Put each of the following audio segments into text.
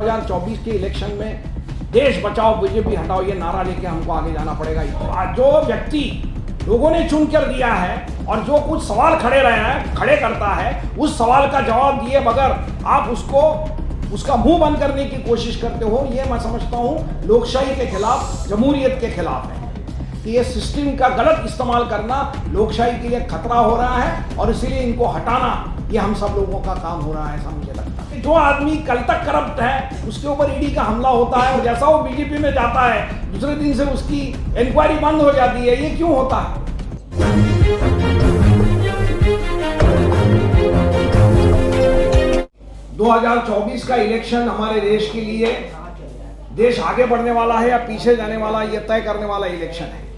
2024 के इलेक्शन में देश बचाओ बीजेपी हटाओ ये नारा लेके हमको आगे जाना पड़ेगा। जो व्यक्ति लोगों ने चुन कर दिया है और जो कुछ सवाल खड़े करता है, उस सवाल का जवाब दिए बगैर आप उसका मुंह बंद करने की कोशिश करते हो, ये मैं समझता हूँ लोकशाही के खिलाफ, जमहूरियत के खिलाफ है। कि ये सिस्टम का गलत इस्तेमाल करना लोकशाही के लिए खतरा हो रहा है और इसीलिए इनको हटाना ये हम सब लोगों का काम हो रहा है, ऐसा मुझे लगता है। जो आदमी कल तक करप्ट है उसके ऊपर ईडी का हमला होता है और जैसा वो बीजेपी में जाता है दूसरे दिन से उसकी इंक्वायरी बंद हो जाती है, ये क्यों होता है? 2024 का इलेक्शन हमारे देश के लिए देश आगे बढ़ने वाला है या पीछे जाने वाला ये तय करने वाला इलेक्शन है।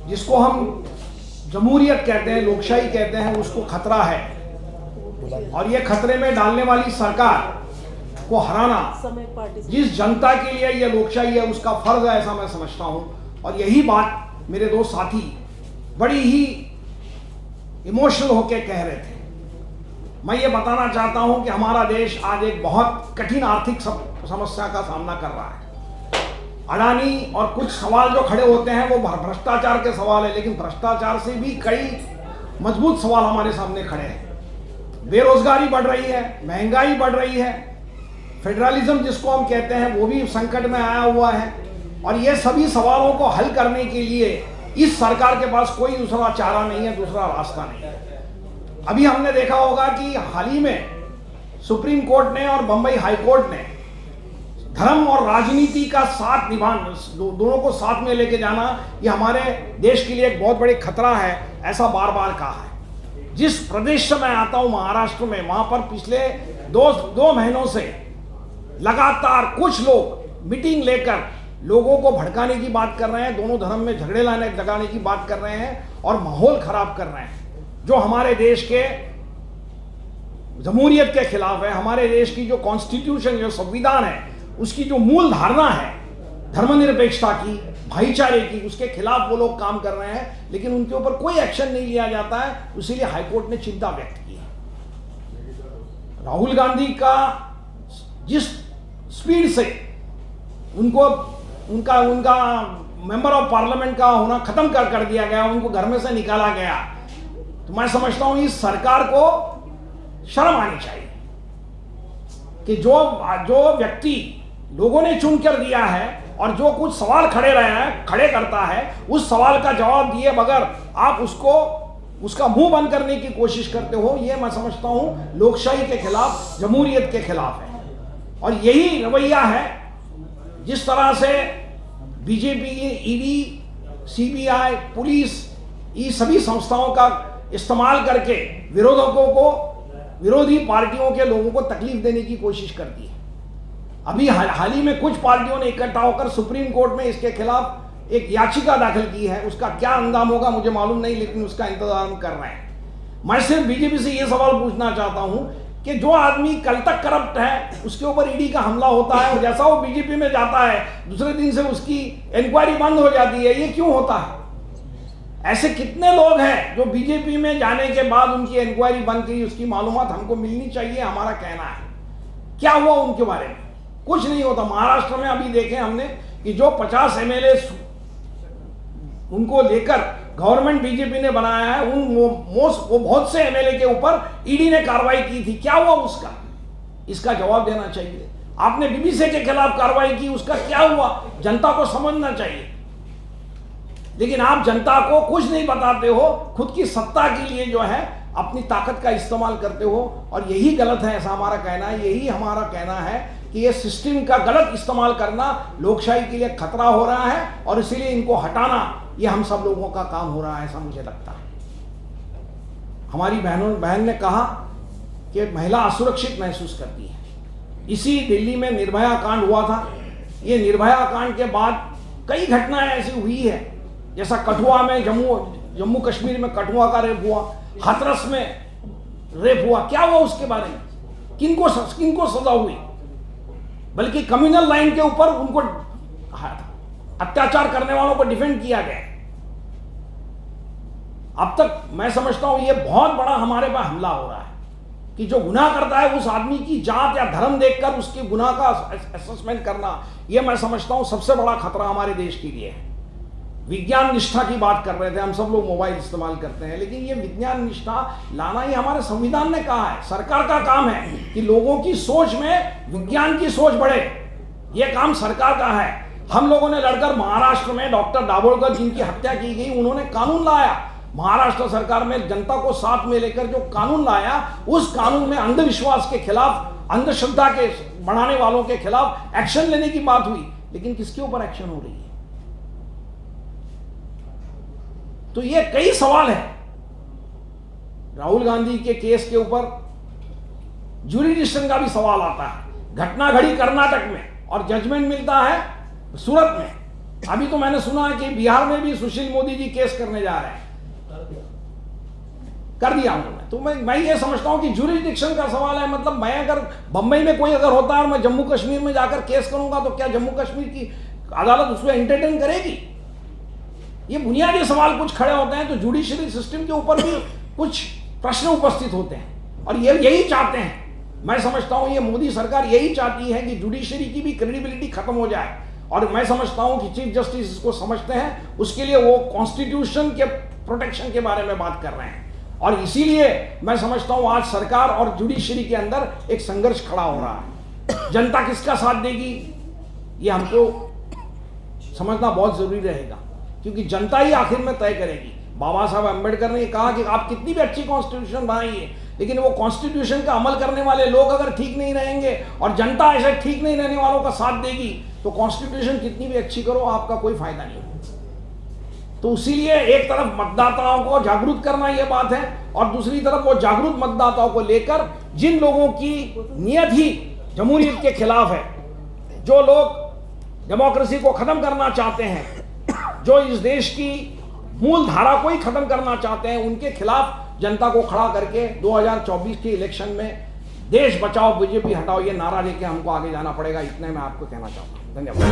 जिसको हम जमहूरियत कहते हैं, लोकशाही कहते हैं, उसको खतरा है और ये खतरे में डालने वाली सरकार को हराना जिस जनता के लिए ये लोकशाही है उसका फर्ज है, ऐसा मैं समझता हूं। और यही बात मेरे दो साथी बड़ी ही इमोशनल होकर कह रहे थे। मैं ये बताना चाहता हूं कि हमारा देश आज एक बहुत कठिन आर्थिक समस्या का सामना कर रहा है। अडानी और कुछ सवाल जो खड़े होते हैं वो भ्रष्टाचार के सवाल है, लेकिन भ्रष्टाचार से भी कई मजबूत सवाल हमारे सामने खड़े हैं। बेरोजगारी बढ़ रही है, महंगाई बढ़ रही है, फेडरलिज्म जिसको हम कहते हैं वो भी संकट में आया हुआ है। और ये सभी सवालों को हल करने के लिए इस सरकार के पास कोई दूसरा चारा नहीं है, दूसरा रास्ता नहीं है। अभी हमने देखा होगा कि हाल ही में सुप्रीम कोर्ट ने और बंबई हाई कोर्ट ने धर्म और राजनीति का साथ निभाना, दोनों को साथ में लेके जाना, ये हमारे देश के लिए एक बहुत बड़ी खतरा है, ऐसा बार बार कहा है। जिस प्रदेश से मैं आता हूं महाराष्ट्र में, वहां पर पिछले दो महीनों से लगातार कुछ लोग मीटिंग लेकर लोगों को भड़काने की बात कर रहे हैं, दोनों धर्म में झगड़े लगाने की बात कर रहे हैं और माहौल खराब कर रहे हैं, जो हमारे देश के जमहूरियत के खिलाफ है। हमारे देश की जो कॉन्स्टिट्यूशन, जो संविधान है, उसकी जो मूल धारणा है धर्मनिरपेक्षता की, भाईचारे की, उसके खिलाफ वो लोग काम कर रहे हैं, लेकिन उनके ऊपर कोई एक्शन नहीं लिया जाता है। इसीलिए हाईकोर्ट ने चिंता व्यक्त की है। राहुल गांधी का जिस स्पीड से उनका मेंबर ऑफ पार्लियामेंट का होना खत्म कर दिया गया, उनको घर में से निकाला गया, तो मैं समझता हूं इस सरकार को शर्म आनी चाहिए कि जो व्यक्ति लोगों ने चुन कर दिया है और जो कुछ सवाल खड़े करता है, उस सवाल का जवाब दिए बगैर आप उसका मुंह बंद करने की कोशिश करते हो, ये मैं समझता हूं लोकशाही के खिलाफ, जमहूरियत के खिलाफ है। और यही रवैया है जिस तरह से बीजेपी, ईडी, सीबीआई, पुलिस, ये सभी संस्थाओं का इस्तेमाल करके विरोधी पार्टियों के लोगों को तकलीफ देने की कोशिश करती है। अभी हाल ही में कुछ पार्टियों ने इकट्ठा होकर सुप्रीम कोर्ट में इसके खिलाफ एक याचिका दाखिल की है। उसका क्या अंजाम होगा मुझे मालूम नहीं, लेकिन उसका इंतजार हम कर रहे हैं। मैं सिर्फ बीजेपी से यह सवाल पूछना चाहता हूं कि जो आदमी कल तक करप्ट है उसके ऊपर ईडी का हमला होता है और जैसा वो बीजेपी में जाता है दूसरे दिन से उसकी इंक्वायरी बंद हो जाती है, ये क्यों होता है? ऐसे कितने लोग हैं जो बीजेपी में जाने के बाद उनकी इंक्वायरी बंद की, उसकी मालूमात हमको मिलनी चाहिए, हमारा कहना है। क्या हुआ उनके बारे में? कुछ नहीं होता। महाराष्ट्र में अभी देखें हमने कि जो 50 एमएलए उनको लेकर गवर्नमेंट बीजेपी ने बनाया है, वो बहुत से एमएलए के ऊपर ईडी ने कार्रवाई की थी। क्या हुआ उसका? इसका जवाब देना चाहिए। आपने बीबीसी के खिलाफ कार्रवाई की, उसका क्या हुआ? जनता को समझना चाहिए। लेकिन आप जनता को कुछ नहीं बताते हो, खुद की सत्ता के लिए जो है अपनी ताकत का इस्तेमाल करते हो, और यही गलत है, ऐसा हमारा कहना है। यही हमारा कहना है कि ये सिस्टम का गलत इस्तेमाल करना लोकशाही के लिए खतरा हो रहा है और इसीलिए इनको हटाना ये हम सब लोगों का काम हो रहा है, ऐसा मुझे लगता है। हमारी बहन ने कहा कि महिला असुरक्षित महसूस करती है। इसी दिल्ली में निर्भया कांड हुआ था। ये निर्भया कांड के बाद कई घटनाएं ऐसी हुई है, जैसा कठुआ में, जम्मू कश्मीर में कठुआ का रेप हुआ, हाथरस में रेप हुआ। क्या हुआ उसके बारे में? किनको सजा हुई? बल्कि कम्युनल लाइन के ऊपर उनको अत्याचार करने वालों को डिफेंड किया गया। अब तक मैं समझता हूं ये बहुत बड़ा हमारे पर हमला हो रहा है। कि जो गुनाह करता है उस आदमी की जात या धर्म देखकर उसके गुनाह का असेसमेंट करना, यह मैं समझता हूं सबसे बड़ा खतरा हमारे देश के लिए है। विज्ञान निष्ठा की बात कर रहे थे, हम सब लोग मोबाइल इस्तेमाल करते हैं, लेकिन ये विज्ञान निष्ठा लाना ही हमारे संविधान ने कहा है। सरकार का काम है कि लोगों की सोच में विज्ञान की सोच बढ़े, यह काम सरकार का है। हम लोगों ने लड़कर महाराष्ट्र में डॉक्टर दाभोलकर जिनकी हत्या की गई, उन्होंने कानून लाया। महाराष्ट्र सरकार में जनता को साथ में लेकर जो कानून लाया, उस कानून में अंधविश्वास के खिलाफ, अंधश्रद्धा के बढ़ाने वालों के खिलाफ एक्शन लेने की बात हुई, लेकिन किसके ऊपर एक्शन हो रही है? तो ये कई सवाल है। राहुल गांधी के केस के ऊपर ज्यूरिडिक्शन का भी सवाल आता है। घटना घड़ी कर्नाटक में और जजमेंट मिलता है सूरत में। अभी तो मैंने सुना है कि बिहार में भी सुशील मोदी जी केस करने जा रहे हैं, कर दिया उन्होंने। तो मैं ये समझता हूं कि ज्यूरिडिक्शन का सवाल है। मतलब मैं अगर बंबई में कोई अगर होता है और मैं जम्मू कश्मीर में जाकर केस करूंगा, तो क्या जम्मू कश्मीर की अदालत उसको एंटरटेन करेगी? ये बुनियादी सवाल कुछ खड़े होते हैं। तो जुडिशरी सिस्टम के ऊपर भी कुछ प्रश्न उपस्थित होते हैं, और ये यही चाहते हैं। मैं समझता हूं ये मोदी सरकार यही चाहती है कि जुडिशरी की भी क्रेडिबिलिटी खत्म हो जाए, और मैं समझता हूं कि चीफ जस्टिस इसको समझते हैं। उसके लिए वो कॉन्स्टिट्यूशन के प्रोटेक्शन के बारे में बात कर रहे हैं, और इसीलिए मैं समझता हूं आज सरकार और जुडिशरी के अंदर एक संघर्ष खड़ा हो रहा है। जनता किसका साथ देगी, ये हमको समझना बहुत जरूरी रहेगा, क्योंकि जनता ही आखिर में तय करेगी। बाबा साहब अम्बेडकर ने कहा कि आप कितनी भी अच्छी कॉन्स्टिट्यूशन बनाइए, लेकिन वो कॉन्स्टिट्यूशन का अमल करने वाले लोग अगर ठीक नहीं रहेंगे और जनता ऐसे ठीक नहीं रहने वालों का साथ देगी, तो कॉन्स्टिट्यूशन कितनी भी अच्छी करो, आपका कोई फायदा नहीं होगा। तो इसीलिए एक तरफ मतदाताओं को जागरूक करना यह बात है, और दूसरी तरफ वो जागरूक मतदाताओं को लेकर जिन लोगों की नियत ही जमहूरियत के खिलाफ है, जो लोग डेमोक्रेसी को खत्म करना चाहते हैं, जो इस देश की मूल धारा को ही खत्म करना चाहते हैं, उनके खिलाफ जनता को खड़ा करके 2024 के इलेक्शन में देश बचाओ बीजेपी हटाओ ये नारा लेके हमको आगे जाना पड़ेगा। इतने मैं आपको कहना चाहता हूं। धन्यवाद।